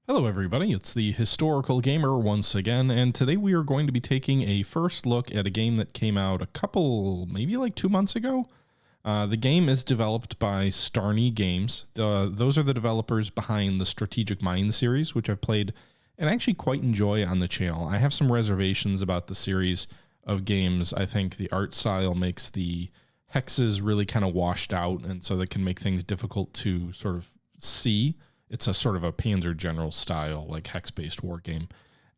Hello everybody, it's the Historical Gamer once again, and today we are going to be taking a first look at a game that came out maybe like 2 months ago. The game is developed by Starny Games. Those are the developers behind the Strategic Mind series, which I've played and actually quite enjoy on the channel. I have some reservations about the series of games. I think the art style makes the hexes really kind of washed out, and so that can make things difficult to sort of see. It's a sort of a Panzer General style, like hex-based war game.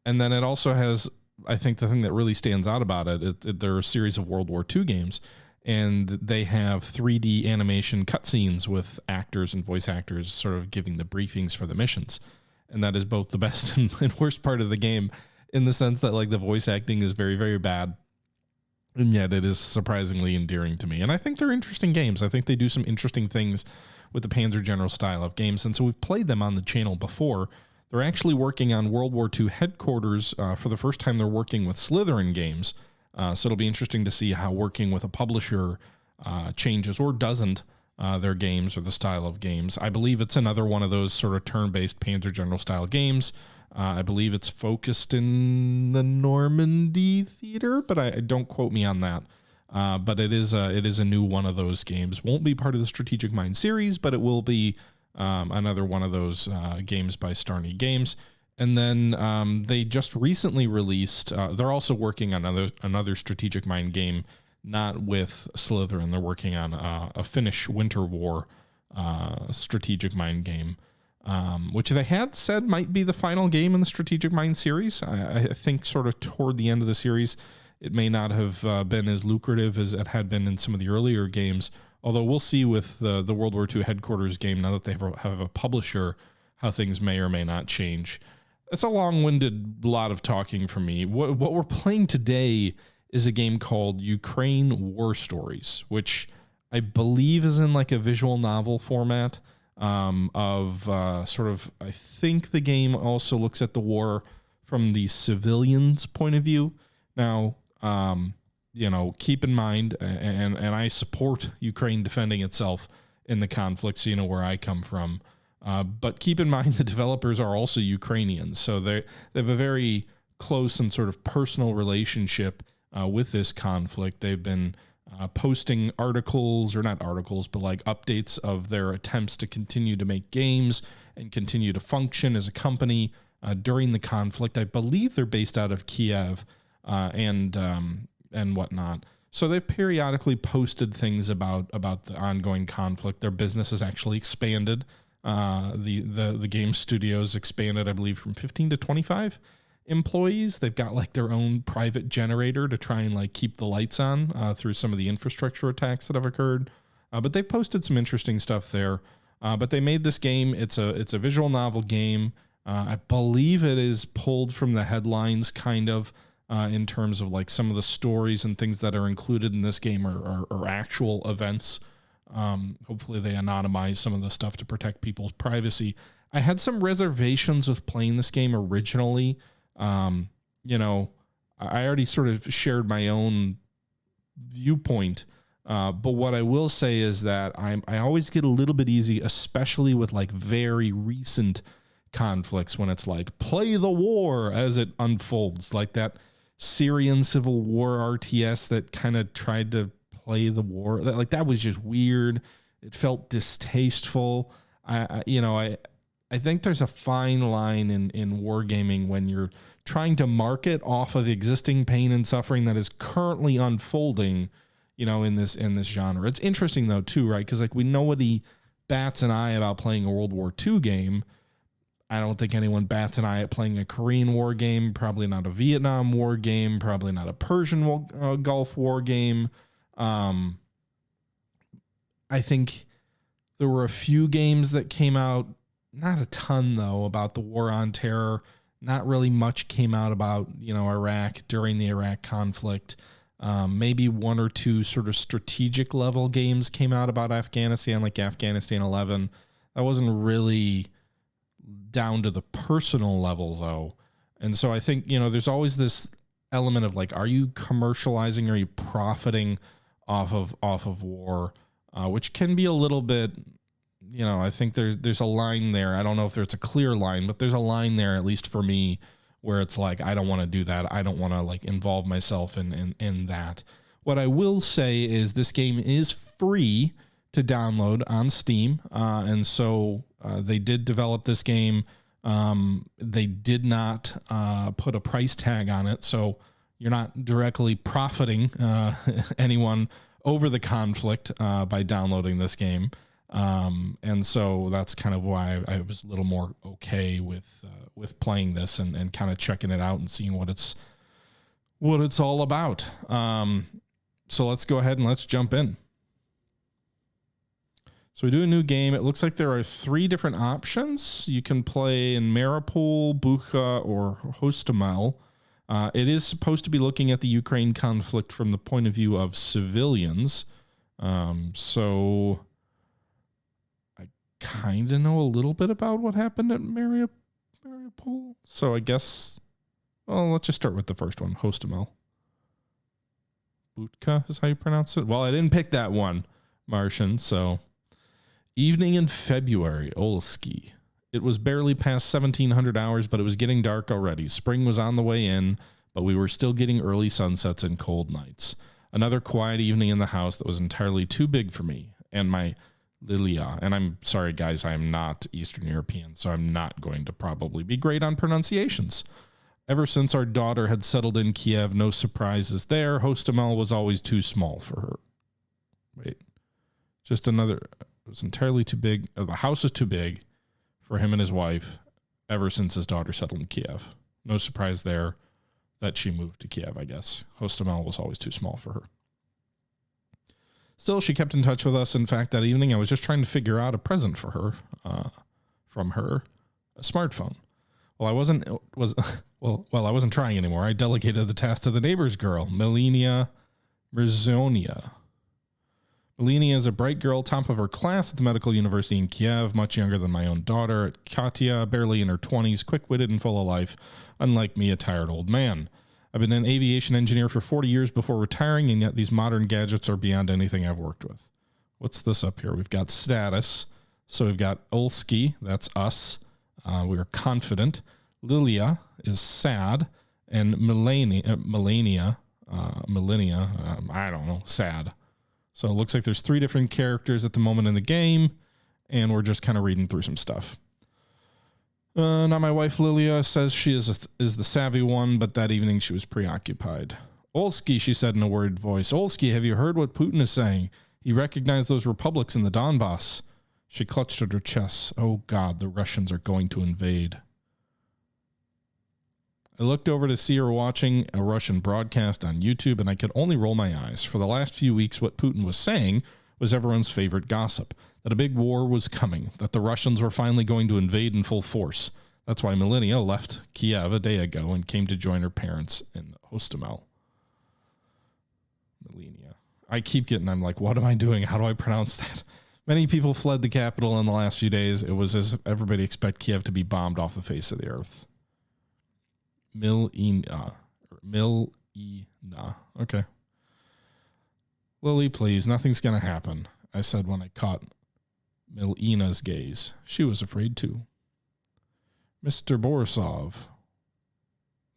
And then it also has, I think the thing that really stands out about it, there are a series of World War II games, and they have 3D animation cutscenes with actors and voice actors sort of giving the briefings for the missions. And that is both the best and worst part of the game, in the sense that like the voice acting is very, very bad. And yet it is surprisingly endearing to me. And I think they're interesting games. I think they do some interesting things with the Panzer General style of games. And so we've played them on the channel before. They're actually working on World War II headquarters. For the first time, they're working with Slytherin games. So it'll be interesting to see how working with a publisher changes or doesn't their games or the style of games. I believe it's another one of those sort of turn-based Panzer General style games. I believe it's focused in the Normandy theater, but I don't quote me on that. But it is a new one of those games. Won't be part of the Strategic Mind series, but it will be another one of those games by Starny Games. And then they just recently released. They're also working on another Strategic Mind game, not with Slytherin. They're working on a Finnish Winter War Strategic Mind game, which they had said might be the final game in the Strategic Mind series. I think sort of toward the end of the series, it may not have been as lucrative as it had been in some of the earlier games, although we'll see with the World War II headquarters game, now that they have a publisher, how things may or may not change. It's a long-winded lot of talking from me. What we're playing today is a game called Ukraine War Stories, which I believe is in like a visual novel format I think the game also looks at the war from the civilians' point of view. Now, keep in mind, and I support Ukraine defending itself in the conflict, so you know where I come from. But keep in mind the developers are also Ukrainians, so they have a very close and sort of personal relationship with this conflict. They've been posting articles, or not articles, but like updates of their attempts to continue to make games and continue to function as a company during the conflict. I believe they're based out of Kiev. And whatnot. So they've periodically posted things about the ongoing conflict. Their business has actually expanded. The game studios expanded, I believe, from 15 to 25 employees. They've got like their own private generator to try and like keep the lights on through some of the infrastructure attacks that have occurred. But they've posted some interesting stuff there. But they made this game. It's a visual novel game. I believe it is pulled from the headlines, kind of. In terms of like some of the stories and things that are included in this game are actual events. Hopefully they anonymize some of the stuff to protect people's privacy. I had some reservations with playing this game originally. I already sort of shared my own viewpoint. But what I will say is that I always get a little bit easy, especially with like very recent conflicts, when it's like play the war as it unfolds, like that Syrian civil war RTS that kind of tried to play the war. That was just weird. It felt distasteful. I think there's a fine line in wargaming when you're trying to market off of existing pain and suffering that is currently unfolding, in this genre. It's interesting though too, right? Because like nobody bats an eye about playing a World War II game. I don't think anyone bats an eye at playing a Korean War game, probably not a Vietnam War game, probably not a Persian Gulf War game. I think there were a few games that came out, not a ton though, about the War on Terror. Not really much came out about, Iraq during the Iraq conflict. Maybe one or two sort of strategic level games came out about Afghanistan, like Afghanistan 11. That wasn't really down to the personal level though. And so I think, there's always this element of like, are you commercializing? Are you profiting off of war? Which can be a little bit I think there's a line there. I don't know if there's a clear line, but there's a line there, at least for me, where it's like, I don't want to do that. I don't want to like involve myself in that. What I will say is this game is free to download on Steam. And so they did develop this game. They did not put a price tag on it. So you're not directly profiting anyone over the conflict by downloading this game. And so that's kind of why I was a little more okay with playing this and kind of checking it out and seeing what it's all about. So let's go ahead and let's jump in. So we do a new game. It looks like there are 3 different options. You can play in Mariupol, Bucha, or Hostomel. It is supposed to be looking at the Ukraine conflict from the point of view of civilians. So I kind of know a little bit about what happened at Mariupol. So I guess, well, let's just start with the first one, Hostomel. Bucha is how you pronounce it. Well, I didn't pick that one, Martian, so... Evening in February, Olski. It was barely past 1700 hours, but it was getting dark already. Spring was on the way in, but we were still getting early sunsets and cold nights. Another quiet evening in the house that was entirely too big for me and my Lilia. And I'm sorry, guys, I am not Eastern European, so I'm not going to probably be great on pronunciations. Ever since our daughter had settled in Kiev, no surprises there. Hostomel was always too small for her. Wait, just another... It was entirely too big. The house is too big for him and his wife ever since his daughter settled in Kiev. No surprise there that she moved to Kiev, I guess. Hostomel was always too small for her. Still, she kept in touch with us. In fact, that evening, I was just trying to figure out a present for her, from her, a smartphone. Well, I wasn't trying anymore. I delegated the task to the neighbor's girl, Melania Mirzonia. Melania is a bright girl, top of her class at the medical university in Kiev, much younger than my own daughter, Katya, barely in her 20s, quick-witted and full of life, unlike me, a tired old man. I've been an aviation engineer for 40 years before retiring, and yet these modern gadgets are beyond anything I've worked with. What's this up here? We've got status. So we've got Olski, that's us. We are confident. Lilia is sad. And Melania, I don't know, sad. So it looks like there's 3 different characters at the moment in the game, and we're just kind of reading through some stuff. Now my wife Lilia says she is the savvy one, but that evening she was preoccupied. Olski, she said in a worried voice. Olski, have you heard what Putin is saying? He recognized those republics in the Donbass. She clutched at her chest. Oh God, the Russians are going to invade. I looked over to see her watching a Russian broadcast on YouTube, and I could only roll my eyes. For the last few weeks, what Putin was saying was everyone's favorite gossip, that a big war was coming, that the Russians were finally going to invade in full force. That's why Melania left Kiev a day ago and came to join her parents in Hostomel. Melania. I'm like, what am I doing? How do I pronounce that? Many people fled the capital in the last few days. It was as if everybody expected Kiev to be bombed off the face of the earth. Milina. Okay. Lily, please, nothing's going to happen, I said when I caught Milina's gaze. She was afraid too. Mr. Borisov,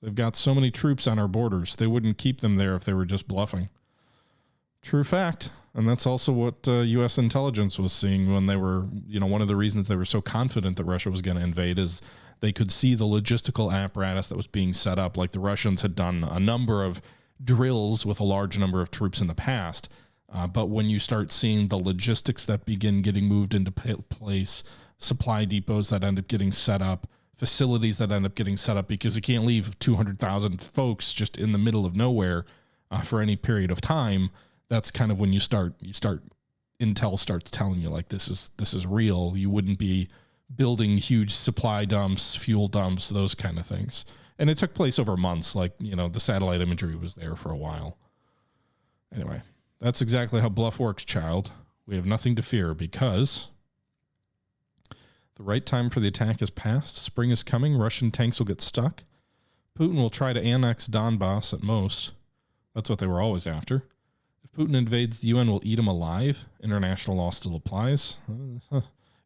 they've got so many troops on our borders. They wouldn't keep them there if they were just bluffing. True fact. And that's also what U.S. intelligence was seeing when they were, one of the reasons they were so confident that Russia was going to invade is they could see the logistical apparatus that was being set up. Like the Russians had done a number of drills with a large number of troops in the past. But when you start seeing the logistics that begin getting moved into place, supply depots that end up getting set up, facilities that end up getting set up, because you can't leave 200,000 folks just in the middle of nowhere for any period of time. That's kind of when Intel starts telling you like, this is real. You wouldn't be building huge supply dumps, fuel dumps, those kind of things. And it took place over months. Like, the satellite imagery was there for a while. Anyway, that's exactly how bluff works, child. We have nothing to fear because the right time for the attack has passed. Spring is coming. Russian tanks will get stuck. Putin will try to annex Donbass at most. That's what they were always after. If Putin invades, the UN will eat him alive. International law still applies.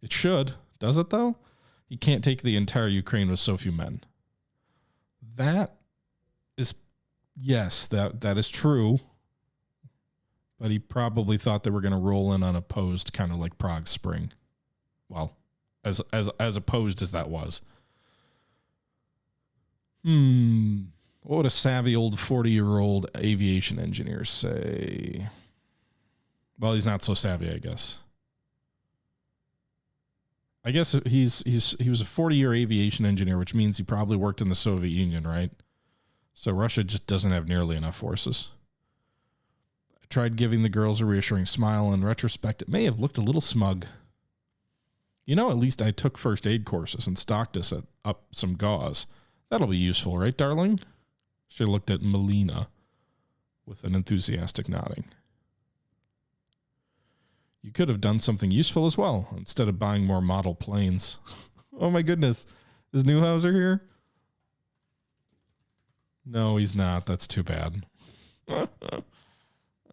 It should. Does it, though? He can't take the entire Ukraine with so few men. That is, yes, that is true. But he probably thought they were going to roll in unopposed, kind of like Prague Spring. Well, as opposed as that was. What would a savvy old 40-year-old aviation engineer say? Well, he's not so savvy, I guess. I guess he was a 40-year aviation engineer, which means he probably worked in the Soviet Union, right? So Russia just doesn't have nearly enough forces. I tried giving the girls a reassuring smile. In retrospect, it may have looked a little smug. You know, at least I took first aid courses and stocked us up some gauze. That'll be useful, right, darling? She looked at Melina with an enthusiastic nodding. You could have done something useful as well, instead of buying more model planes. Oh my goodness. Is Neuhauser here? No, he's not. That's too bad. I'm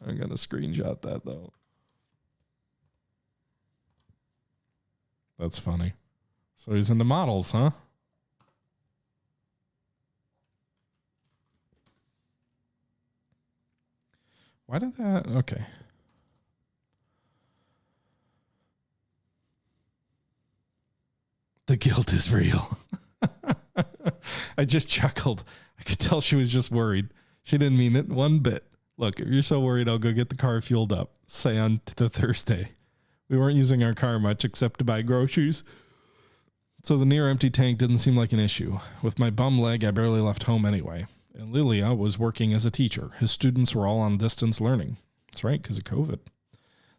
going to screenshot that, though. That's funny. So he's into models, huh? Why did that? Okay. The guilt is real. I just chuckled. I could tell she was just worried. She didn't mean it one bit. Look, if you're so worried, I'll go get the car fueled up. Say on the Thursday. We weren't using our car much except to buy groceries. So the near empty tank didn't seem like an issue. With my bum leg, I barely left home anyway. And Lilia was working as a teacher. His students were all on distance learning. That's right, because of COVID.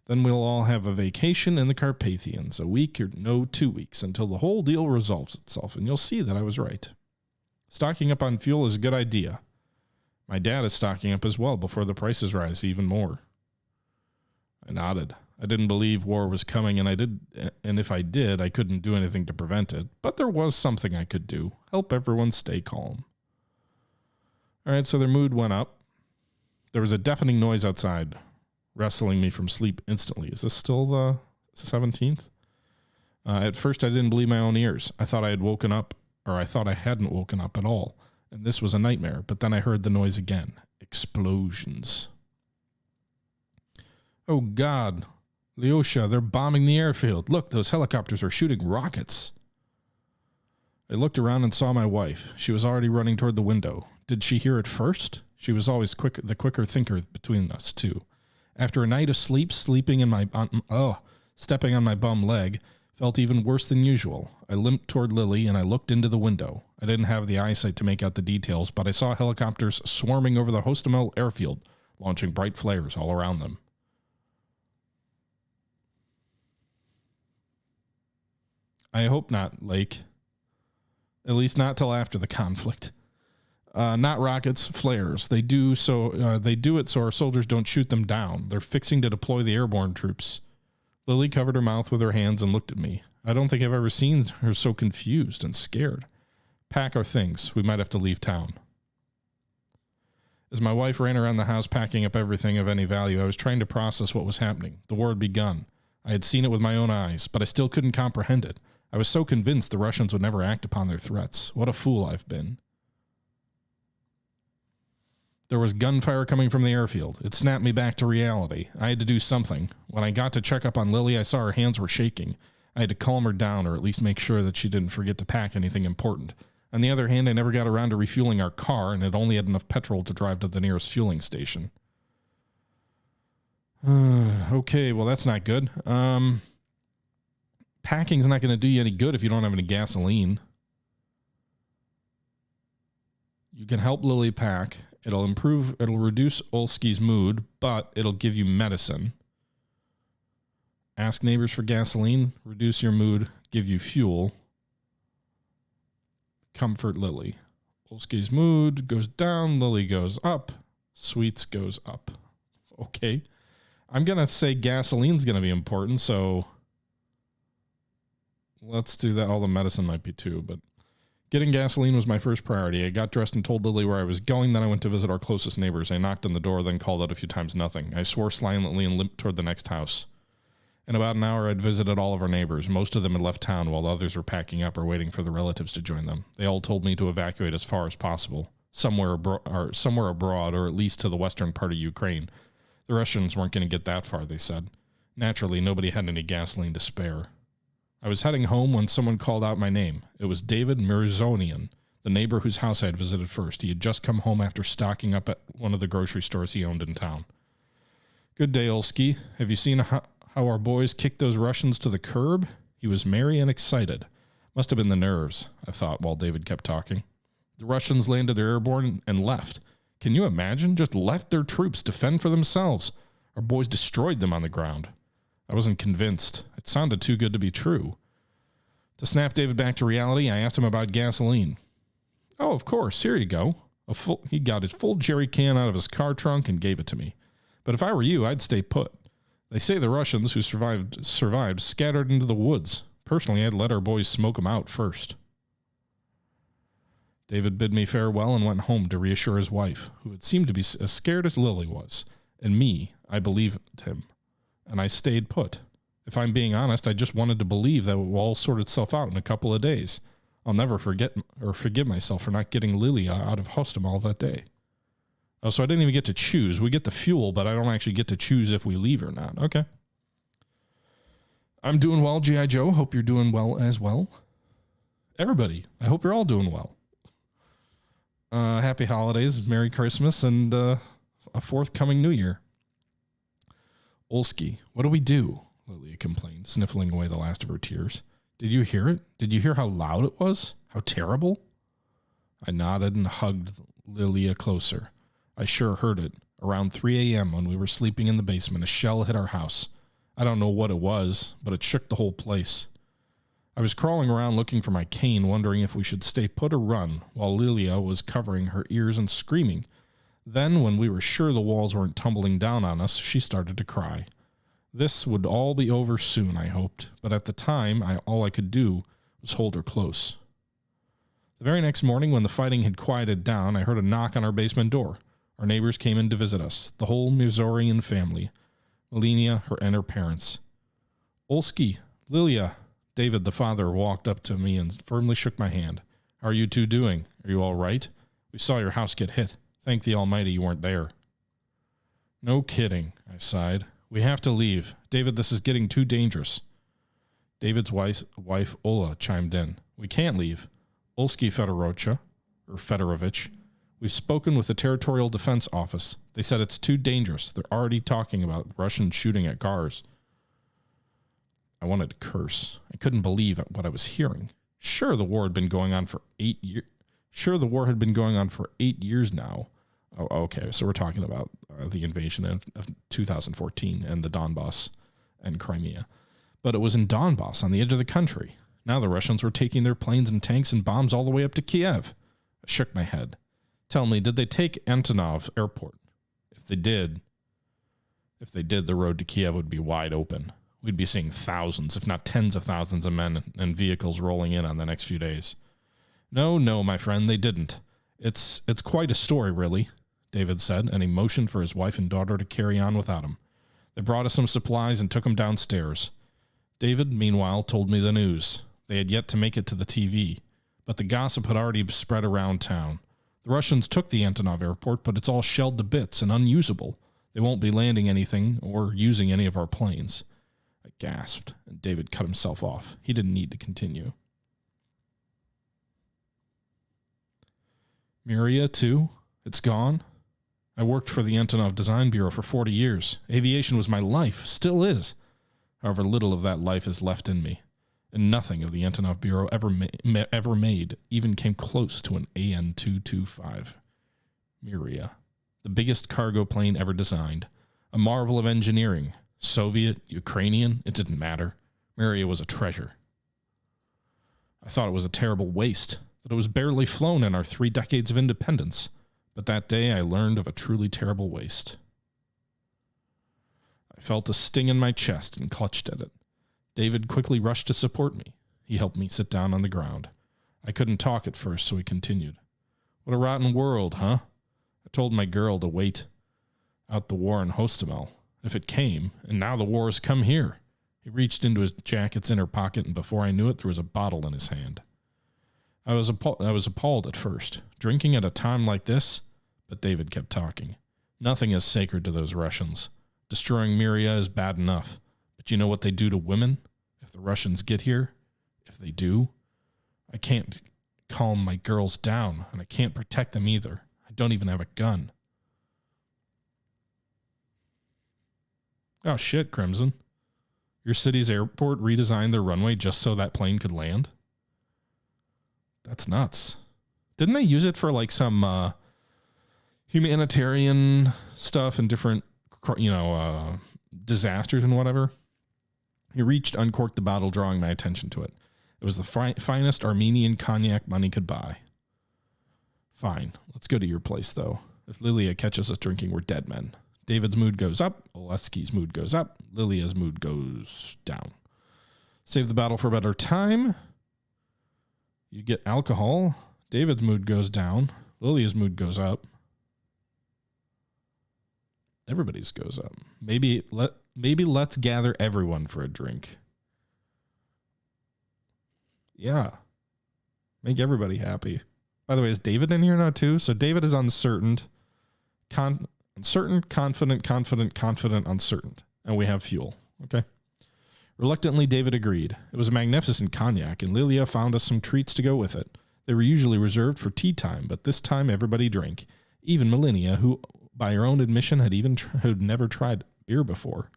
Then we'll all have a vacation in the Carpathians, a week or 2 weeks, until the whole deal resolves itself, and you'll see that I was right. Stocking up on fuel is a good idea. My dad is stocking up as well before the prices rise even more. I nodded. I didn't believe war was coming, and if I did, I couldn't do anything to prevent it. But there was something I could do. Help everyone stay calm. All right, so their mood went up. There was a deafening noise outside, wrestling me from sleep instantly. Is this still the 17th? At first, I didn't believe my own ears. I thought I had woken up, or I thought I hadn't woken up at all, and this was a nightmare. But then I heard the noise again. Explosions. Oh, God. Lyosha, they're bombing the airfield. Look, those helicopters are shooting rockets. I looked around and saw my wife. She was already running toward the window. Did she hear it first? She was always the quicker thinker between us, too. After a night of stepping on my bum leg, felt even worse than usual. I limped toward Lily and I looked into the window. I didn't have the eyesight to make out the details, but I saw helicopters swarming over the Hostomel airfield, launching bright flares all around them. I hope not, Lake. At least not till after the conflict. Not rockets, flares. They do it so our soldiers don't shoot them down. They're fixing to deploy the airborne troops. Lily covered her mouth with her hands and looked at me. I don't think I've ever seen her so confused and scared. Pack our things. We might have to leave town. As my wife ran around the house packing up everything of any value, I was trying to process what was happening. The war had begun. I had seen it with my own eyes, but I still couldn't comprehend it. I was so convinced the Russians would never act upon their threats. What a fool I've been. There was gunfire coming from the airfield. It snapped me back to reality. I had to do something. When I got to check up on Lily, I saw her hands were shaking. I had to calm her down, or at least make sure that she didn't forget to pack anything important. On the other hand, I never got around to refueling our car, and it only had enough petrol to drive to the nearest fueling station. Okay, well, that's not good. Packing's not going to do you any good if you don't have any gasoline. You can help Lily pack. It'll reduce Olski's mood, but it'll give you medicine. Ask neighbors for gasoline, reduce your mood, give you fuel. Comfort Lily. Olski's mood goes down, Lily goes up, Sweets goes up. Okay. I'm going to say gasoline's going to be important, so let's do that. All the medicine might be too, but getting gasoline was my first priority. I got dressed and told Lily where I was going. Then I went to visit our closest neighbors. I knocked on the door, then called out a few times, nothing. I swore silently and limped toward the next house. In about an hour, I'd visited all of our neighbors. Most of them had left town while others were packing up or waiting for the relatives to join them. They all told me to evacuate as far as possible, somewhere abroad, or at least to the western part of Ukraine. The Russians weren't going to get that far, they said. Naturally, nobody had any gasoline to spare. I was heading home when someone called out my name. It was David Mirzonian, the neighbor whose house I had visited first. He had just come home after stocking up at one of the grocery stores he owned in town. Good day, Olsky. Have you seen how our boys kicked those Russians to the curb? He was merry and excited. Must have been the nerves, I thought while David kept talking. The Russians landed their airborne and left. Can you imagine? Just left their troops to fend for themselves. Our boys destroyed them on the ground. I wasn't convinced. It sounded too good to be true. To snap David back to reality, I asked him about gasoline. Oh, of course. Here you go. He got his full jerry can out of his car trunk and gave it to me. But if I were you, I'd stay put. They say the Russians who survived scattered into the woods. Personally, I'd let our boys smoke them out first. David bid me farewell and went home to reassure his wife, who had seemed to be as scared as Lily was. And me, I believed him. And I stayed put. If I'm being honest, I just wanted to believe that it will all sort itself out in a couple of days. I'll never forgive myself for not getting Lilia out of Hostomel that day. Oh, so I didn't even get to choose. We get the fuel, but I don't actually get to choose if we leave or not. Okay. I'm doing well, G.I. Joe. Hope you're doing well as well. Everybody, I hope you're all doing well. Happy holidays, Merry Christmas, and a forthcoming New Year. Olsky, what do we do? Lilia complained, sniffling away the last of her tears. Did you hear it? Did you hear how loud it was? How terrible? I nodded and hugged Lilia closer. I sure heard it. Around 3 a.m. when we were sleeping in the basement, a shell hit our house. I don't know what it was, but it shook the whole place. I was crawling around looking for my cane, wondering if we should stay put or run, while Lilia was covering her ears and screaming. Then, when we were sure the walls weren't tumbling down on us, she started to cry. This would all be over soon, I hoped, but at the time, all I could do was hold her close. The very next morning, when the fighting had quieted down, I heard a knock on our basement door. Our neighbors came in to visit us, the whole Mirzorian family, Melania, her parents. Olsky, Lilia. David, the father, walked up to me and firmly shook my hand. How are you two doing? Are you all right? We saw your house get hit. Thank the Almighty you weren't there. No kidding, I sighed. We have to leave. David, this is getting too dangerous. David's wife, Ola, chimed in. We can't leave. Olsky Fedorovich. We've spoken with the Territorial Defense Office. They said it's too dangerous. They're already talking about Russians shooting at cars. I wanted to curse. I couldn't believe what I was hearing. Sure, the war had been going on for 8 years. Sure, the war had been going on for 8 years now. Oh, okay, so we're talking about the invasion of 2014 and the Donbass and Crimea. But it was in Donbass, on the edge of the country. Now the Russians were taking their planes and tanks and bombs all the way up to Kiev. I shook my head. Tell me, did they take Antonov Airport? If they did, the road to Kiev would be wide open. We'd be seeing thousands, if not tens of thousands of men and vehicles rolling in on the next few days. No, my friend, they didn't. It's quite a story, really, David said, and he motioned for his wife and daughter to carry on without him. They brought us some supplies and took him downstairs. David, meanwhile, told me the news. They had yet to make it to the TV, but the gossip had already spread around town. The Russians took the Antonov airport, but it's all shelled to bits and unusable. They won't be landing anything or using any of our planes. I gasped, and David cut himself off. He didn't need to continue. Miria, too? It's gone? I worked for the Antonov Design Bureau for 40 years. Aviation was my life, still is. However, little of that life is left in me, and nothing of the Antonov Bureau ever made even came close to an AN-225. Miria, the biggest cargo plane ever designed, a marvel of engineering. Soviet, Ukrainian, it didn't matter. Miria was a treasure. I thought it was a terrible waste, that it was barely flown in our 3 decades of independence. But that day I learned of a truly terrible waste. I felt a sting in my chest and clutched at it. David quickly rushed to support me. He helped me sit down on the ground. I couldn't talk at first, so he continued. What a rotten world, huh? I told my girl to wait out the war in Hostomel. If it came, and now the war has come here. He reached into his jacket's inner pocket, and before I knew it, there was a bottle in his hand. I was appalled at first. Drinking at a time like this? But David kept talking. Nothing is sacred to those Russians. Destroying Myria is bad enough. But you know what they do to women? If the Russians get here, if they do, I can't calm my girls down, and I can't protect them either. I don't even have a gun. Oh shit, Crimson. Your city's airport redesigned their runway just so that plane could land? That's nuts. Didn't they use it for like some humanitarian stuff and different, disasters and whatever? He reached, uncorked the bottle, drawing my attention to it. It was the finest Armenian cognac money could buy. Fine. Let's go to your place, though. If Lilia catches us drinking, we're dead men. David's mood goes up. Oleski's mood goes up. Lilia's mood goes down. Save the battle for a better time. You get alcohol. David's mood goes down. Lilia's mood goes up. Everybody's goes up. Maybe let's gather everyone for a drink. Yeah. Make everybody happy. By the way, is David in here now too? So David is uncertain. Uncertain, confident, uncertain. And we have fuel. Okay. Reluctantly, David agreed. It was a magnificent cognac, and Lilia found us some treats to go with it. They were usually reserved for tea time, but this time everybody drank. Even Melinia, who, by her own admission, had never tried beer before.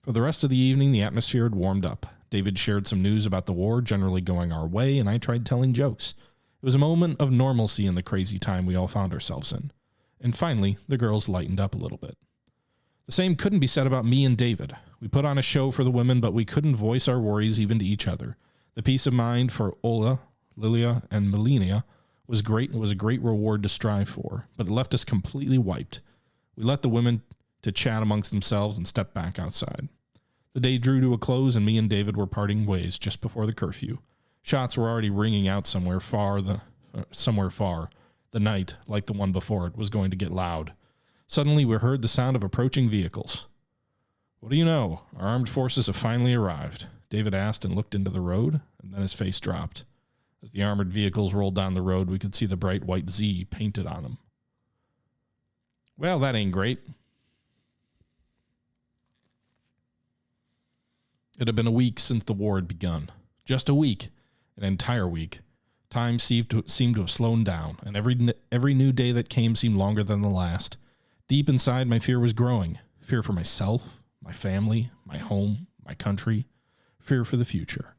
For the rest of the evening, the atmosphere had warmed up. David shared some news about the war generally going our way, and I tried telling jokes. It was a moment of normalcy in the crazy time we all found ourselves in. And finally, the girls lightened up a little bit. The same couldn't be said about me and David. We put on a show for the women, but we couldn't voice our worries even to each other. The peace of mind for Ola, Lilia, and Melinia was great. It was a great reward to strive for, but it left us completely wiped. We let the women to chat amongst themselves and stepped back outside. The day drew to a close, and me and David were parting ways just before the curfew. Shots were already ringing out somewhere far. The night, like the one before it, was going to get loud. Suddenly, we heard the sound of approaching vehicles. What do you know? Our armed forces have finally arrived, David asked and looked into the road, and then his face dropped. As the armored vehicles rolled down the road, we could see the bright white Z painted on them. Well, that ain't great. It had been a week since the war had begun. Just a week. An entire week. Time seemed to have slowed down, and every new day that came seemed longer than the last. Deep inside, my fear was growing. Fear for myself, my family, my home, my country. Fear for the future.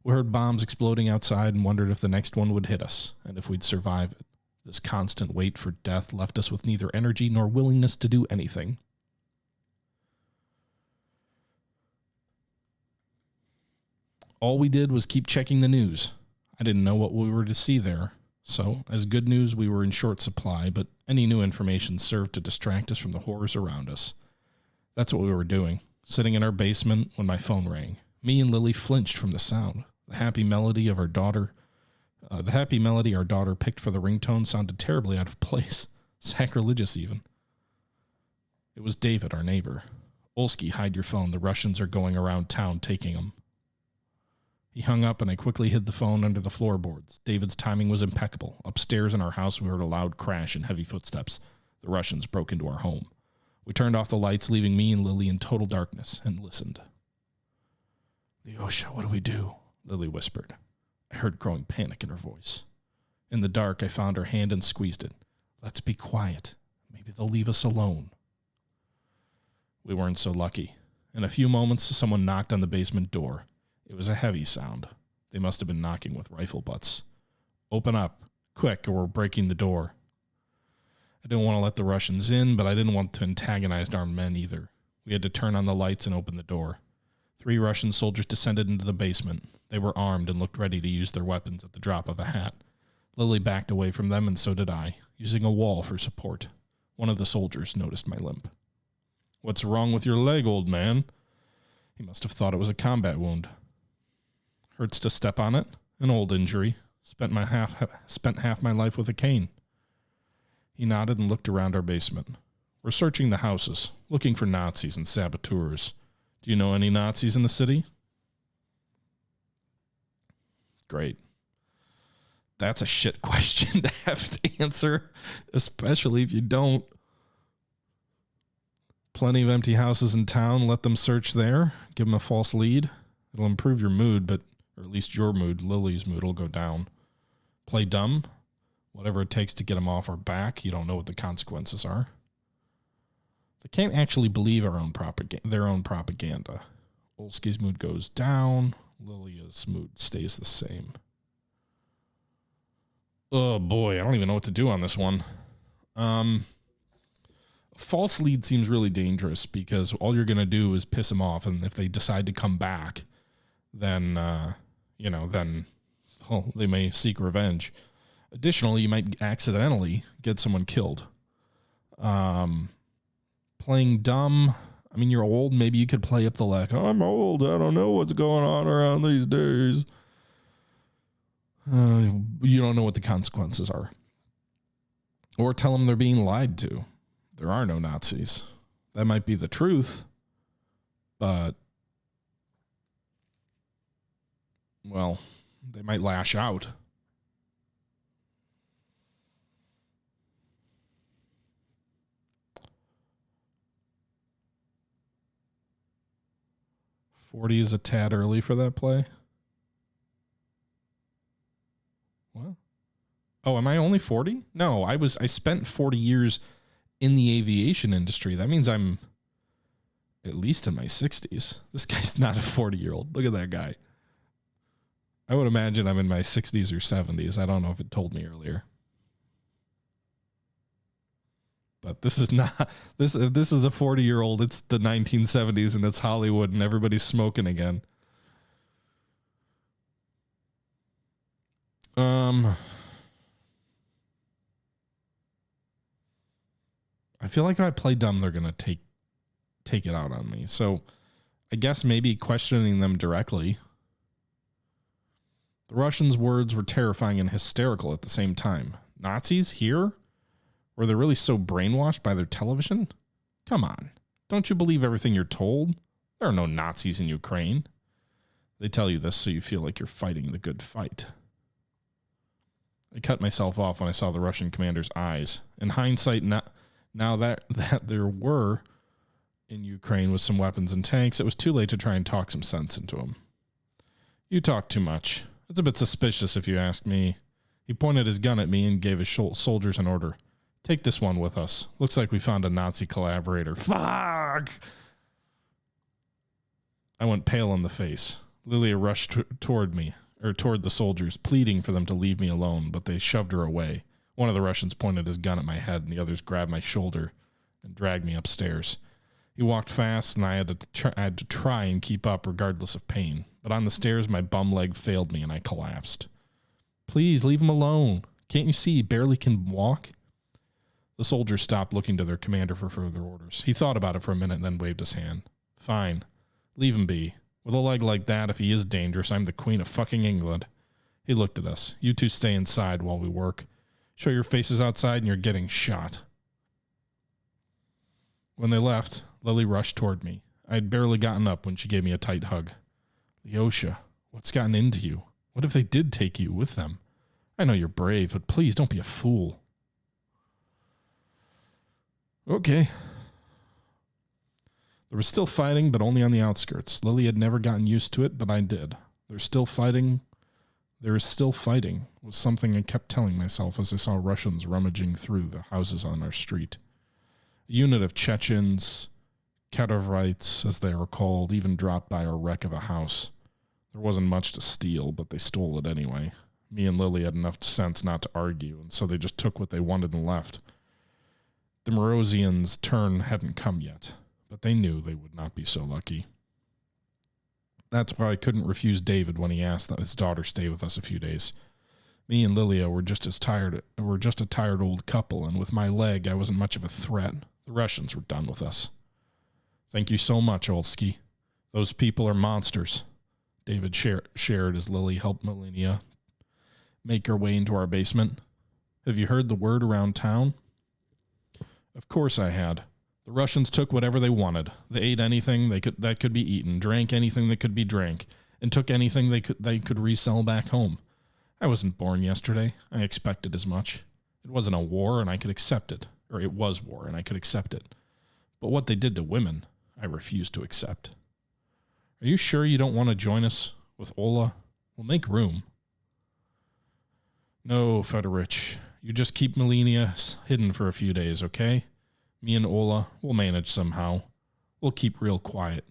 We heard bombs exploding outside and wondered if the next one would hit us, and if we'd survive it. This constant wait for death left us with neither energy nor willingness to do anything. All we did was keep checking the news. I didn't know what we were to see there. So, as good news, we were in short supply, but any new information served to distract us from the horrors around us. That's what we were doing, sitting in our basement when my phone rang. Me and Lily flinched from the sound. The happy melody our daughter picked for the ringtone sounded terribly out of place, sacrilegious even. It was David, our neighbor. Olsky, hide your phone. The Russians are going around town taking them. He hung up, and I quickly hid the phone under the floorboards. David's timing was impeccable. Upstairs in our house, we heard a loud crash and heavy footsteps. The Russians broke into our home. We turned off the lights, leaving me and Lily in total darkness, and listened. Lyosha, what do we do? Lily whispered. I heard growing panic in her voice. In the dark, I found her hand and squeezed it. Let's be quiet. Maybe they'll leave us alone. We weren't so lucky. In a few moments, someone knocked on the basement door. It was a heavy sound. They must have been knocking with rifle butts. Open up, quick, or we're breaking the door. I didn't want to let the Russians in, but I didn't want to antagonize our men either. We had to turn on the lights and open the door. 3 Russian soldiers descended into the basement. They were armed and looked ready to use their weapons at the drop of a hat. Lily backed away from them, and so did I, using a wall for support. One of the soldiers noticed my limp. What's wrong with your leg, old man? He must have thought it was a combat wound. Hurts to step on it. An old injury. Spent half my life with a cane. He nodded and looked around our basement. We're searching the houses, looking for Nazis and saboteurs. Do you know any Nazis in the city? Great. That's a shit question to have to answer, especially if you don't. Plenty of empty houses in town. Let them search there. Give them a false lead. It'll improve your mood, or at least your mood. Lily's mood will go down. Play dumb. Whatever it takes to get them off our back. You don't know what the consequences are. They can't actually believe their own propaganda. Olski's mood goes down. Lilia's mood stays the same. Oh boy, I don't even know what to do on this one. False lead seems really dangerous because all you're going to do is piss them off, and if they decide to come back, then, they may seek revenge. Additionally, you might accidentally get someone killed. Playing dumb. I mean, you're old. Maybe you could play up the I'm old. I don't know what's going on around these days. You don't know what the consequences are. Or tell them they're being lied to. There are no Nazis. That might be the truth, but, well, they might lash out. $40 is a tad early for that play. What? Oh, am I only 40? No, I spent 40 years in the aviation industry. That means I'm at least in my 60s. This guy's not a 40-year-old. Look at that guy. I would imagine I'm in my 60s or 70s. I don't know if it told me earlier. But this is not, if this is a 40-year-old, it's the 1970s and it's Hollywood and everybody's smoking again. I feel like if I play dumb, they're going to take it out on me. So I guess maybe questioning them directly. The Russians' words were terrifying and hysterical at the same time. Nazis here? Were they really so brainwashed by their television? Come on. Don't you believe everything you're told? There are no Nazis in Ukraine. They tell you this so you feel like you're fighting the good fight. I cut myself off when I saw the Russian commander's eyes. In hindsight, now that there were in Ukraine with some weapons and tanks, it was too late to try and talk some sense into him. You talk too much. It's a bit suspicious if you ask me. He pointed his gun at me and gave his soldiers an order. Take this one with us. Looks like we found a Nazi collaborator. Fuck! I went pale in the face. Lilia rushed toward the soldiers, pleading for them to leave me alone, but they shoved her away. One of the Russians pointed his gun at my head, and the others grabbed my shoulder and dragged me upstairs. He walked fast, and I had to try and keep up regardless of pain. But on the stairs, my bum leg failed me, and I collapsed. Please, leave him alone. Can't you see he barely can walk? The soldiers stopped looking to their commander for further orders. He thought about it for a minute and then waved his hand. Fine. Leave him be. With a leg like that, if he is dangerous, I'm the Queen of fucking England. He looked at us. You two stay inside while we work. Show your faces outside and you're getting shot. When they left, Lily rushed toward me. I had barely gotten up when she gave me a tight hug. Lyosha, what's gotten into you? What if they did take you with them? I know you're brave, but please don't be a fool. Okay. There was still fighting, but only on the outskirts. Lily had never gotten used to it, but I did. There's still fighting. There is still fighting, was something I kept telling myself as I saw Russians rummaging through the houses on our street. A unit of Chechens, Kadovrites, as they are called, even dropped by our wreck of a house. There wasn't much to steal, but they stole it anyway. Me and Lily had enough sense not to argue, and so they just took what they wanted and left. The Morosians' turn hadn't come yet, but they knew they would not be so lucky. That's why I couldn't refuse David when he asked that his daughter stay with us a few days. Me and Lilia were just a tired old couple, and with my leg, I wasn't much of a threat. The Russians were done with us. Thank you so much, Olski. Those people are monsters. David shared as Lily helped Melania make her way into our basement. Have you heard the word around town? Of course I had. The Russians took whatever they wanted. They ate anything that could be eaten, drank anything that could be drank, and took anything they could resell back home. I wasn't born yesterday. I expected as much. It wasn't a war, and I could accept it. Or it was war, and I could accept it. But what they did to women, I refuse to accept. Are you sure you don't want to join us with Ola? We'll make room. No, Fedorich. You just keep Melina hidden for a few days, okay? Me and Ola, we'll manage somehow. We'll keep real quiet.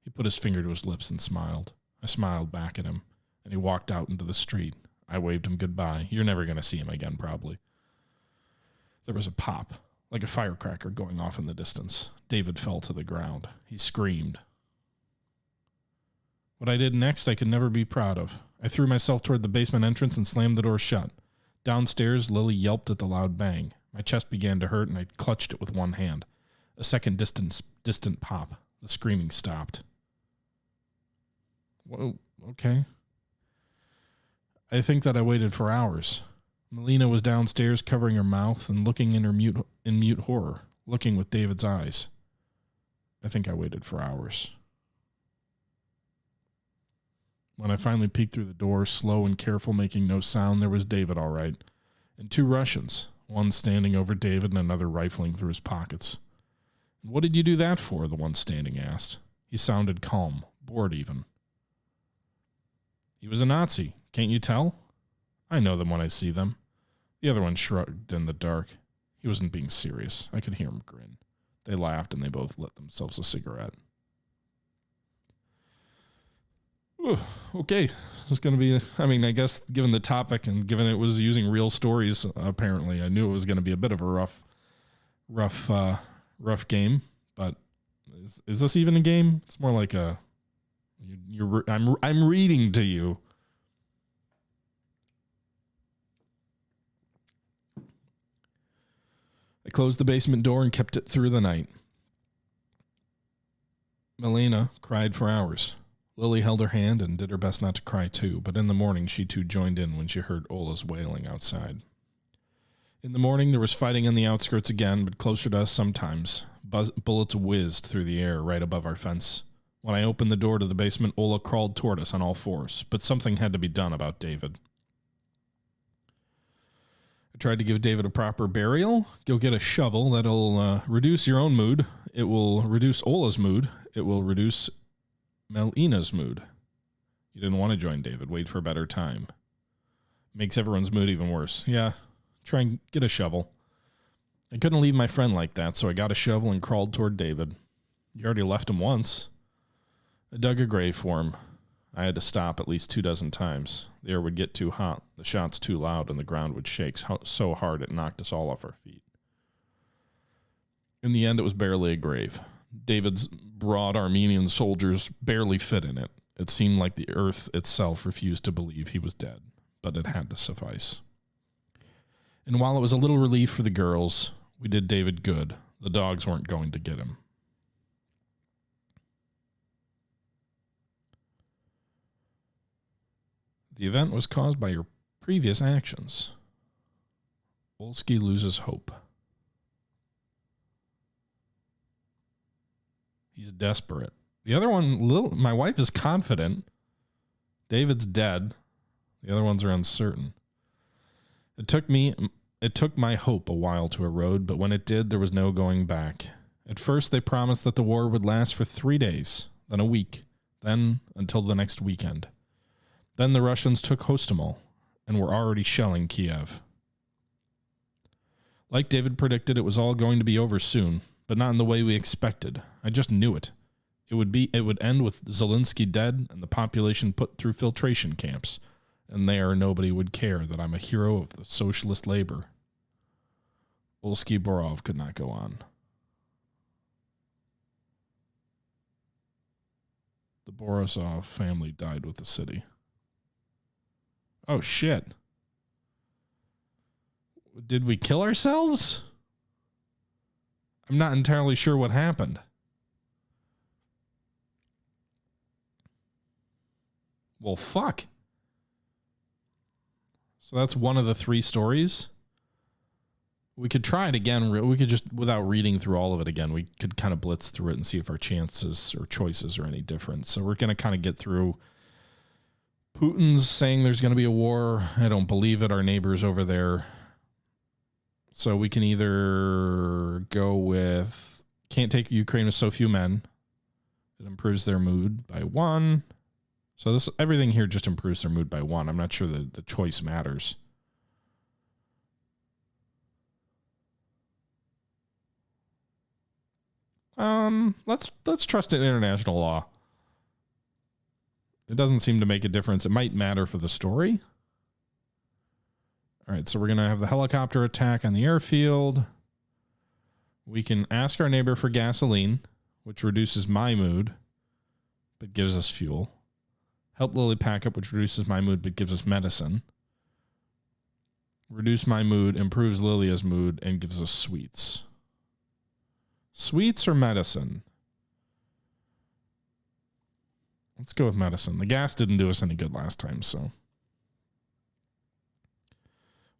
He put his finger to his lips and smiled. I smiled back at him, and he walked out into the street. I waved him goodbye. You're never going to see him again, probably. There was a pop, like a firecracker going off in the distance. David fell to the ground. He screamed. What I did next I could never be proud of. I threw myself toward the basement entrance and slammed the door shut. Downstairs, Lily yelped at the loud bang. My chest began to hurt, and I clutched it with one hand. A second distant pop. The screaming stopped. Whoa, okay. I think that I waited for hours. Melina was downstairs covering her mouth and looking in mute horror, looking with David's eyes. I think I waited for hours. When I finally peeked through the door, slow and careful, making no sound, there was David all right, and 2 Russians, one standing over David and another rifling through his pockets. What did you do that for? The one standing asked. He sounded calm, bored even. He was a Nazi, can't you tell? I know them when I see them. The other one shrugged in the dark. He wasn't being serious. I could hear him grin. They laughed and they both lit themselves a cigarette. Ooh, okay. It's going to be, I guess given the topic and given it was using real stories, apparently, I knew it was going to be a bit of a rough game, but is this even a game? It's more like I'm reading to you. I closed the basement door and kept it through the night. Melina cried for hours. Lily held her hand and did her best not to cry too, but in the morning she too joined in when she heard Ola's wailing outside. In the morning there was fighting on the outskirts again, but closer to us sometimes. Bullets whizzed through the air right above our fence. When I opened the door to the basement, Ola crawled toward us on all fours, but something had to be done about David. I tried to give David a proper burial. Go get a shovel. That'll reduce your own mood. It will reduce Ola's mood. It will reduce Melina's mood. You didn't want to join David. Wait for a better time. Makes everyone's mood even worse. Yeah, try and get a shovel. I couldn't leave my friend like that, so I got a shovel and crawled toward David. You already left him once. I dug a grave for him. I had to stop at least 24 times. The air would get too hot, the shots too loud, and the ground would shake so hard it knocked us all off our feet. In the end, it was barely a grave. David's broad Armenian soldiers barely fit in it. It seemed like the earth itself refused to believe he was dead, but it had to suffice. And while it was a little relief for the girls, we did David good. The dogs weren't going to get him. The event was caused by your previous actions. Wolski loses hope. He's desperate. The other one, my wife is confident. David's dead. The other ones are uncertain. It took my hope a while to erode, but when it did, there was no going back. At first, they promised that the war would last for 3 days, then a week, then until the next weekend. Then the Russians took Hostomel and were already shelling Kiev. Like David predicted, it was all going to be over soon, but not in the way we expected. I just knew it. It would end with Zelensky dead and the population put through filtration camps, and there nobody would care that I'm a hero of the socialist labor. Olsky Borov could not go on. The Borisov family died with the city. Oh, shit. Did we kill ourselves? I'm not entirely sure what happened. Well, fuck. So that's one of the 3 stories. We could try it again. We could just, without reading through all of it again, we could kind of blitz through it and see if our chances or choices are any different. So we're going to kind of get through. Putin's saying there's going to be a war. I don't believe it. Our neighbors over there. So we can either go with can't take Ukraine with so few men. It improves their mood by 1. So this everything here just improves their mood by 1. I'm not sure that the choice matters. Let's trust in international law. It doesn't seem to make a difference. It might matter for the story. All right, so we're going to have the helicopter attack on the airfield. We can ask our neighbor for gasoline, which reduces my mood, but gives us fuel. Help Lily pack up, which reduces my mood, but gives us medicine. Reduce my mood, improves Lilia's mood, and gives us sweets. Sweets or medicine? Let's go with medicine. The gas didn't do us any good last time, so.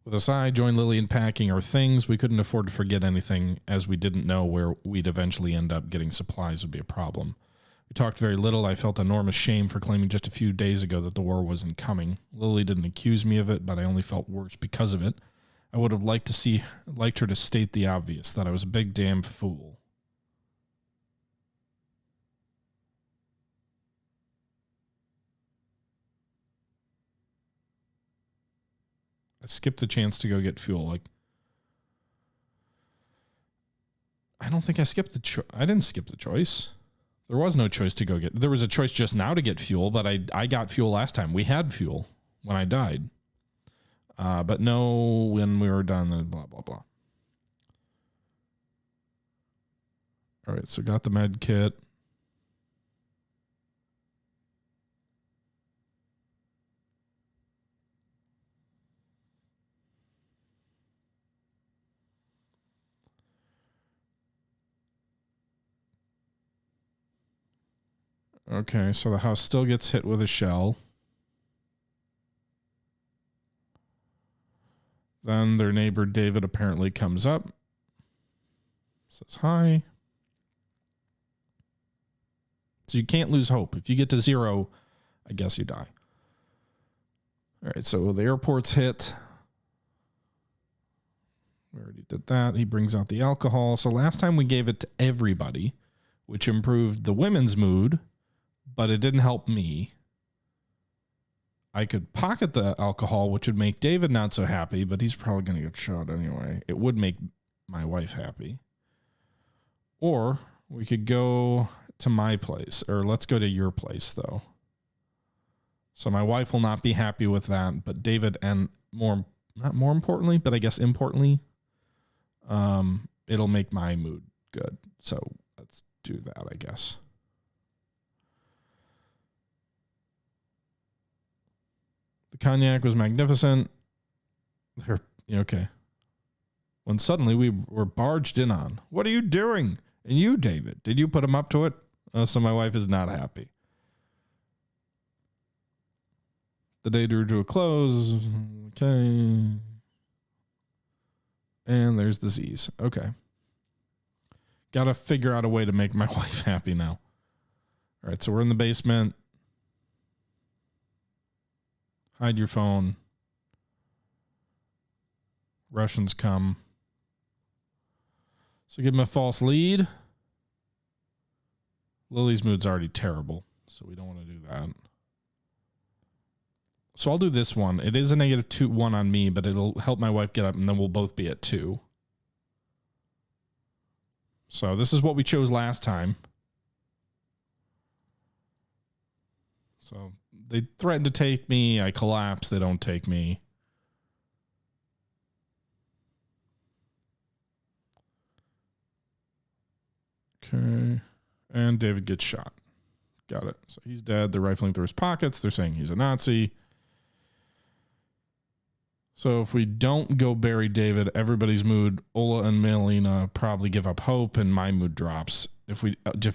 With a sigh, join Lily in packing our things. We couldn't afford to forget anything, as we didn't know where we'd eventually end up. Getting supplies would be a problem. We talked very little. I felt enormous shame for claiming just a few days ago that the war wasn't coming. Lily didn't accuse me of it, but I only felt worse because of it. I would have liked her to state the obvious, that I was a big damn fool. I skipped the chance to go get fuel. Like, I don't think I skipped I didn't skip the choice. There was no choice to go get. There was a choice just now to get fuel, but I got fuel last time. We had fuel when I died. But no, when we were done, blah, blah, blah. All right, so got the med kit. Okay, so the house still gets hit with a shell. Then their neighbor David apparently comes up. Says hi. So you can't lose hope. If you get to 0, I guess you die. All right, so the airport's hit. We already did that. He brings out the alcohol. So last time we gave it to everybody, which improved the women's mood, but it didn't help me. I could pocket the alcohol, which would make David not so happy, but he's probably going to get shot anyway. It would make my wife happy. Or we could go to my place, or let's go to your place, though. So my wife will not be happy with that, but David, and not more importantly, but I guess importantly, it'll make my mood good. So let's do that, I guess. The cognac was magnificent. Okay. When suddenly we were barged in on. What are you doing? And you, David, did you put him up to it? So my wife is not happy. The day drew to a close. Okay. And there's the Z's. Okay. Got to figure out a way to make my wife happy now. All right, so we're in the basement. Hide your phone. Russians come. So give him a false lead. Lily's mood's already terrible, so we don't want to do that. So I'll do this one. It is a -1 on me, but it'll help my wife get up, and then we'll both be at 2. So this is what we chose last time. So they threaten to take me. I collapse. They don't take me. Okay. And David gets shot. Got it. So he's dead. They're rifling through his pockets. They're saying he's a Nazi. So if we don't go bury David, everybody's mood, Ola and Melina probably give up hope, and my mood drops. If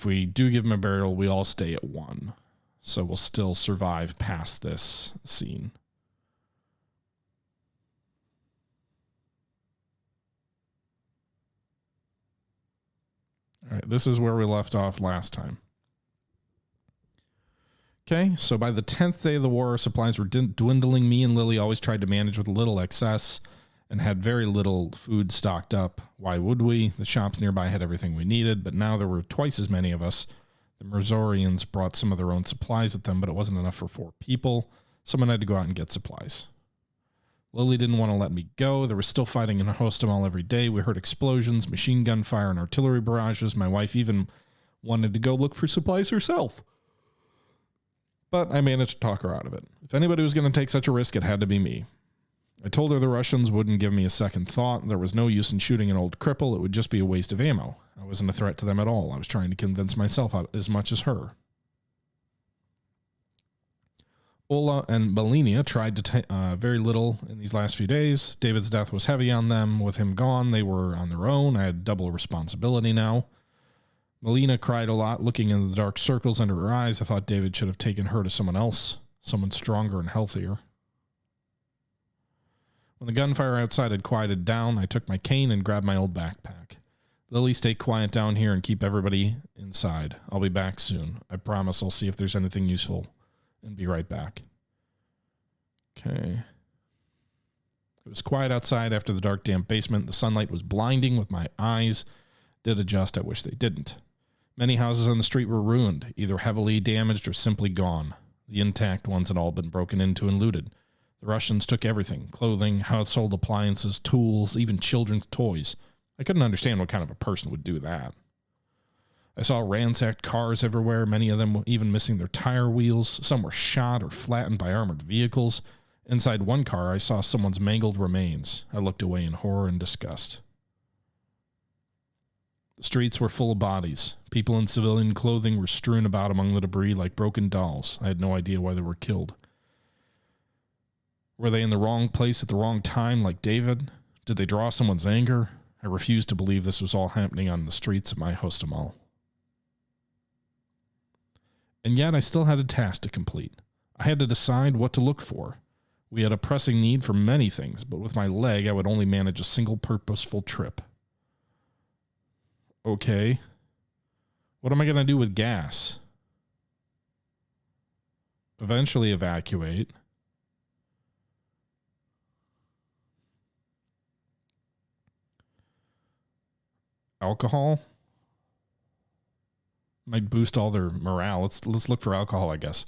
we do give him a burial, we all stay at 1. So we'll still survive past this scene. this is where we left off last time. Okay, so by the 10th day of the war, supplies were dwindling. Me and Lily always tried to manage with little excess and had very little food stocked up. Why would we? The shops nearby had everything we needed, but now there were twice as many of us. The Missourians brought some of their own supplies with them, but it wasn't enough for 4 people. Someone had to go out and get supplies. Lily didn't want to let me go. There was still fighting in Hostomel every day. We heard explosions, machine gun fire, and artillery barrages. My wife even wanted to go look for supplies herself. But I managed to talk her out of it. If anybody was going to take such a risk, it had to be me. I told her the Russians wouldn't give me a second thought. There was no use in shooting an old cripple. It would just be a waste of ammo. I wasn't a threat to them at all. I was trying to convince myself as much as her. Ola and Melina tried to take very little in these last few days. David's death was heavy on them. With him gone, they were on their own. I had double responsibility now. Melina cried a lot, looking into the dark circles under her eyes. I thought David should have taken her to someone else, someone stronger and healthier. When the gunfire outside had quieted down, I took my cane and grabbed my old backpack. Lily, stay quiet down here and keep everybody inside. I'll be back soon. I promise I'll see if there's anything useful and be right back. Okay. It was quiet outside after the dark, damp basement. The sunlight was blinding with my eyes. Did adjust. I wish they didn't. Many houses on the street were ruined, either heavily damaged or simply gone. The intact ones had all been broken into and looted. The Russians took everything: clothing, household appliances, tools, even children's toys. I couldn't understand what kind of a person would do that. I saw ransacked cars everywhere, many of them even missing their tire wheels. Some were shot or flattened by armored vehicles. Inside one car, I saw someone's mangled remains. I looked away in horror and disgust. The streets were full of bodies. People in civilian clothing were strewn about among the debris like broken dolls. I had no idea why they were killed. Were they in the wrong place at the wrong time like David? Did they draw someone's anger? I refused to believe this was all happening on the streets of my Hostomel. And yet I still had a task to complete. I had to decide what to look for. We had a pressing need for many things, but with my leg I would only manage a single purposeful trip. Okay. What am I going to do with gas? Eventually evacuate. Alcohol? Might boost all their morale. Let's look for alcohol, I guess.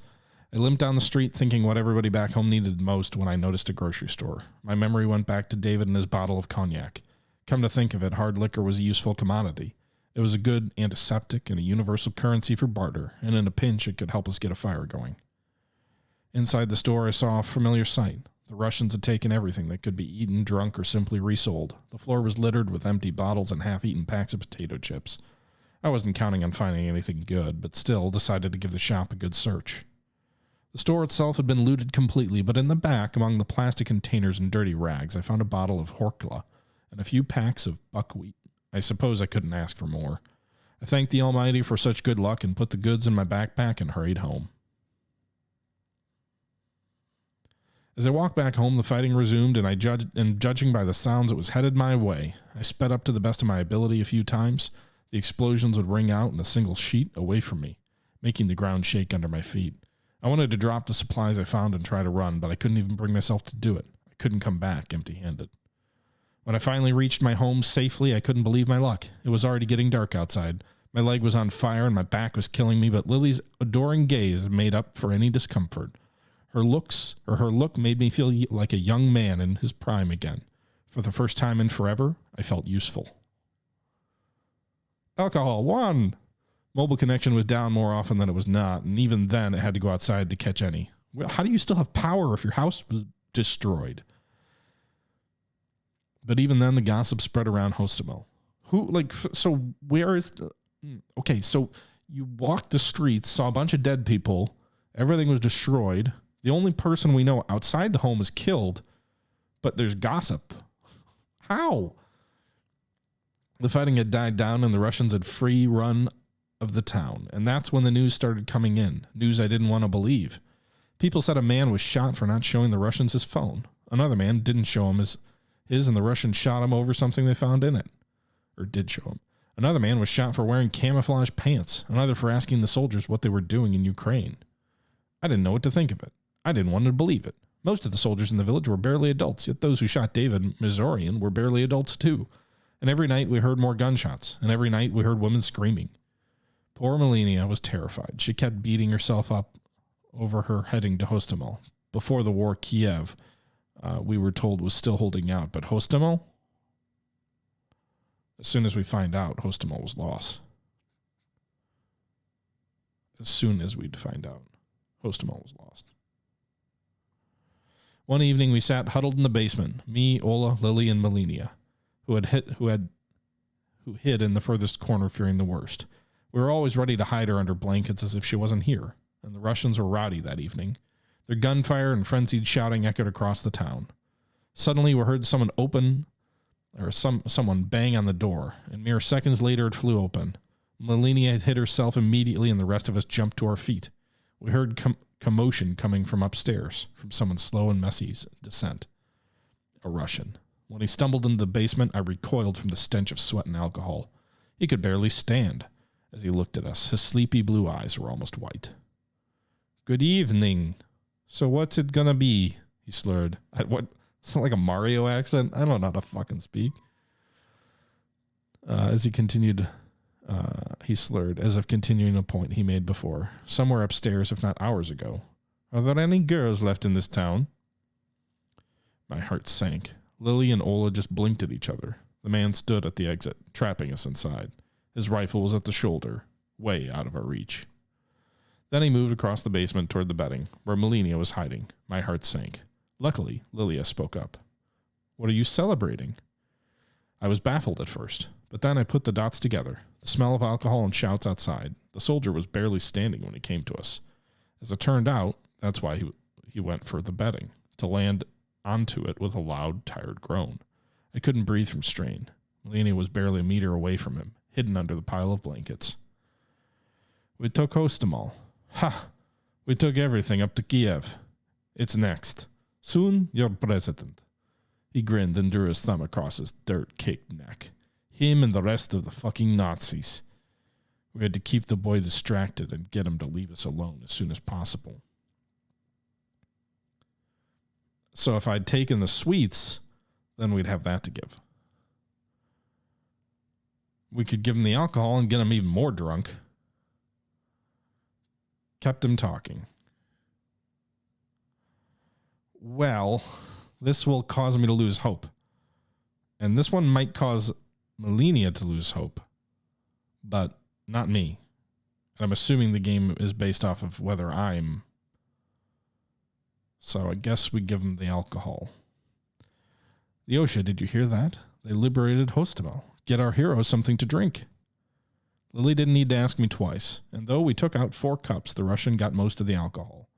I limped down the street thinking what everybody back home needed most when I noticed a grocery store. My memory went back to David and his bottle of cognac. Come to think of it, hard liquor was a useful commodity. It was a good antiseptic and a universal currency for barter, and in a pinch it could help us get a fire going. Inside the store I saw a familiar sight. The Russians had taken everything that could be eaten, drunk, or simply resold. The floor was littered with empty bottles and half-eaten packs of potato chips. I wasn't counting on finding anything good, but still decided to give the shop a good search. The store itself had been looted completely, but in the back, among the plastic containers and dirty rags, I found a bottle of Horkla and a few packs of buckwheat. I suppose I couldn't ask for more. I thanked the Almighty for such good luck and put the goods in my backpack and hurried home. As I walked back home, the fighting resumed, and judging by the sounds, it was headed my way. I sped up to the best of my ability a few times. The explosions would ring out in a single sheet away from me, making the ground shake under my feet. I wanted to drop the supplies I found and try to run, but I couldn't even bring myself to do it. I couldn't come back empty-handed. When I finally reached my home safely, I couldn't believe my luck. It was already getting dark outside. My leg was on fire and my back was killing me, but Lily's adoring gaze made up for any discomfort. Her look made me feel like a young man in his prime again. For the first time in forever, I felt useful. Alcohol, 1. Mobile connection was down more often than it was not, and even then it had to go outside to catch any. Well, how do you still have power if your house was destroyed? But even then, the gossip spread around Hostomel. So where is the... Okay, so you walked the streets, saw a bunch of dead people, everything was destroyed. The only person we know outside the home is killed, but there's gossip. How? The fighting had died down and the Russians had free run of the town, and that's when the news started coming in. News I didn't want to believe. People said a man was shot for not showing the Russians his phone. Another man didn't show him his and the Russians shot him over something they found in it. Or did show him. Another man was shot for wearing camouflage pants, another for asking the soldiers what they were doing in Ukraine. I didn't know what to think of it. I didn't want to believe it. Most of the soldiers in the village were barely adults, yet those who shot David Missourian were barely adults too. And every night we heard more gunshots, and every night we heard women screaming. Poor Melania was terrified. She kept beating herself up over her heading to Hostomel. Before the war, Kiev, we were told, was still holding out, but Hostomel? As soon as we find out, Hostomel was lost. As soon as we'd find out, Hostomel was lost. One evening, we sat huddled in the basement. Me, Ola, Lily, and Melania, who hid in the furthest corner, fearing the worst. We were always ready to hide her under blankets as if she wasn't here. And the Russians were rowdy that evening. Their gunfire and frenzied shouting echoed across the town. Suddenly, we heard someone bang on the door, and mere seconds later it flew open. Melania had hit herself immediately, and the rest of us jumped to our feet. We heard commotion coming from upstairs, from someone's slow and messy descent. A Russian. When he stumbled into the basement, I recoiled from the stench of sweat and alcohol. He could barely stand. As he looked at us, his sleepy blue eyes were almost white. "Good evening. So what's it gonna be?" he slurred. What? It's not like a Mario accent. I don't know how to fucking speak. As he continued, he slurred, as if continuing a point he made before. Somewhere upstairs, if not hours ago. "Are there any girls left in this town?" My heart sank. Lily and Ola just blinked at each other. The man stood at the exit, trapping us inside. His rifle was at the shoulder, way out of our reach. Then he moved across the basement toward the bedding, where Melania was hiding. My heart sank. Luckily, Lilia spoke up. "What are you celebrating?" I was baffled at first, but then I put the dots together. The smell of alcohol and shouts outside. The soldier was barely standing when he came to us. As it turned out, that's why he went for the bedding, to land onto it with a loud, tired groan. I couldn't breathe from strain. Melania was barely a meter away from him, hidden under the pile of blankets. "We took Hostomel. Ha! We took everything up to Kiev. It's next. Soon, you're president." He grinned and drew his thumb across his dirt-caked neck. Him and the rest of the fucking Nazis. We had to keep the boy distracted and get him to leave us alone as soon as possible. So if I'd taken the sweets, then we'd have that to give. We could give him the alcohol and get him even more drunk. Kept him talking. "Well, this will cause me to lose hope. And this one might cause Melania to lose hope. But not me. And I'm assuming the game is based off of whether I'm. So I guess we give him the alcohol. Yosha, did you hear that? They liberated Hostomel. Get our heroes something to drink." Lily didn't need to ask me twice, and though we took out 4 cups, the Russian got most of the alcohol.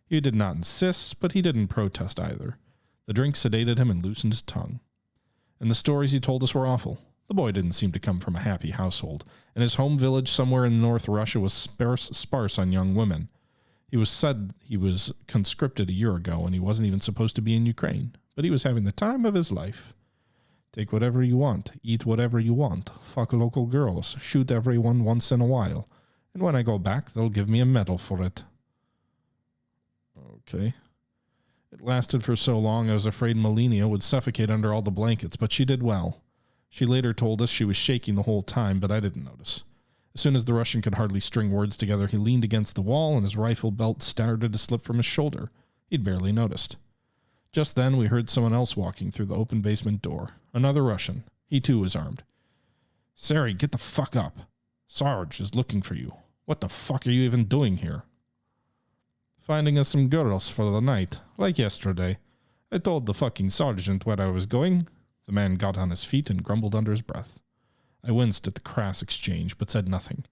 He did not insist, but he didn't protest either. The drink sedated him and loosened his tongue. And the stories he told us were awful. The boy didn't seem to come from a happy household, and his home village somewhere in North Russia was sparse on young women. He was said he was conscripted a year ago, and he wasn't even supposed to be in Ukraine, but he was having the time of his life. Take whatever you want, eat whatever you want, fuck local girls, shoot everyone once in a while, and when I go back, they'll give me a medal for it. Okay. It lasted for so long I was afraid Melania would suffocate under all the blankets, but she did well. She later told us she was shaking the whole time, but I didn't notice. As soon as the Russian could hardly string words together, he leaned against the wall and his rifle belt started to slip from his shoulder. He'd barely noticed. Just then, we heard someone else walking through the open basement door. Another Russian. He too was armed. "Sari, get the fuck up. Sarge is looking for you. What the fuck are you even doing here?" "Finding us some girls for the night, like yesterday. I told the fucking sergeant where I was going." The man got on his feet and grumbled under his breath. I winced at the crass exchange, but said nothing.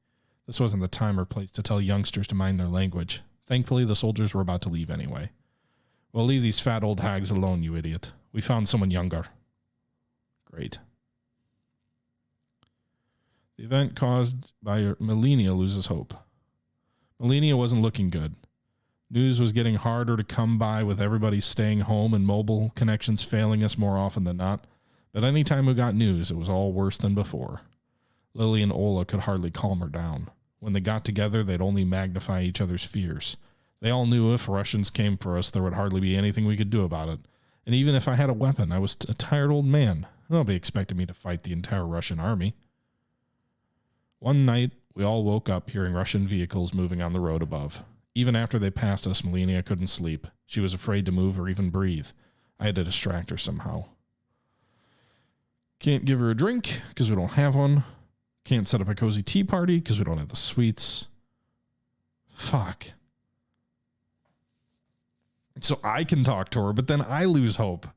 This wasn't the time or place to tell youngsters to mind their language. Thankfully, the soldiers were about to leave anyway. "Well, leave these fat old hags alone, you idiot. We found someone younger." Great. The event caused by Melania loses hope. Melania wasn't looking good. News was getting harder to come by with everybody staying home and mobile connections failing us more often than not. But any time we got news, it was all worse than before. Lily and Ola could hardly calm her down. When they got together, they'd only magnify each other's fears. They all knew if Russians came for us, there would hardly be anything we could do about it. And even if I had a weapon, I was a tired old man. Nobody expected me to fight the entire Russian army. One night, we all woke up hearing Russian vehicles moving on the road above. Even after they passed us, Melania couldn't sleep. She was afraid to move or even breathe. I had to distract her somehow. Can't give her a drink because we don't have one. Can't set up a cozy tea party because we don't have the sweets. Fuck. So I can talk to her, but then I lose hope.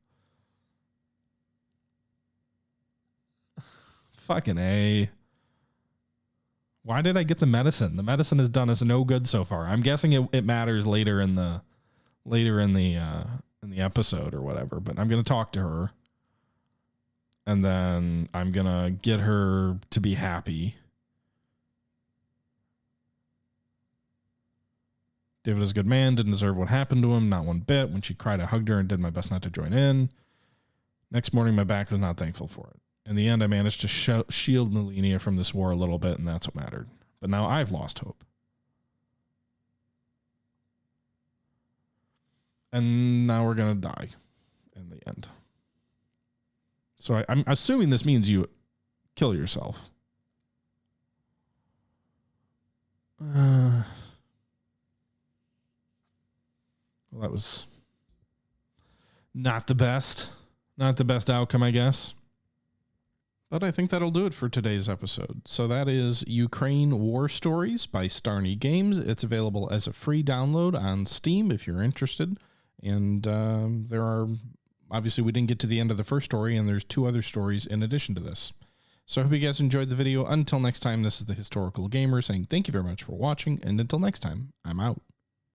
Fucking A. Why did I get the medicine? The medicine has done us no good so far. I'm guessing it matters later in the episode or whatever, but I'm going to talk to her. And then I'm going to get her to be happy. David is a good man, didn't deserve what happened to him, not one bit. When she cried, I hugged her and did my best not to join in. Next morning, my back was not thankful for it. In the end, I managed to shield Melania from this war a little bit, and that's what mattered. But now I've lost hope. And now we're going to die in the end. So I'm assuming this means you kill yourself. Well, that was not the best. Not the best outcome, I guess. But I think that'll do it for today's episode. So that is Ukraine War Stories by Starny Games. It's available as a free download on Steam if you're interested. And there are, obviously we didn't get to the end of the first story, and there's 2 other stories in addition to this. So I hope you guys enjoyed the video. Until next time, this is the Historical Gamer saying thank you very much for watching. And until next time, I'm out.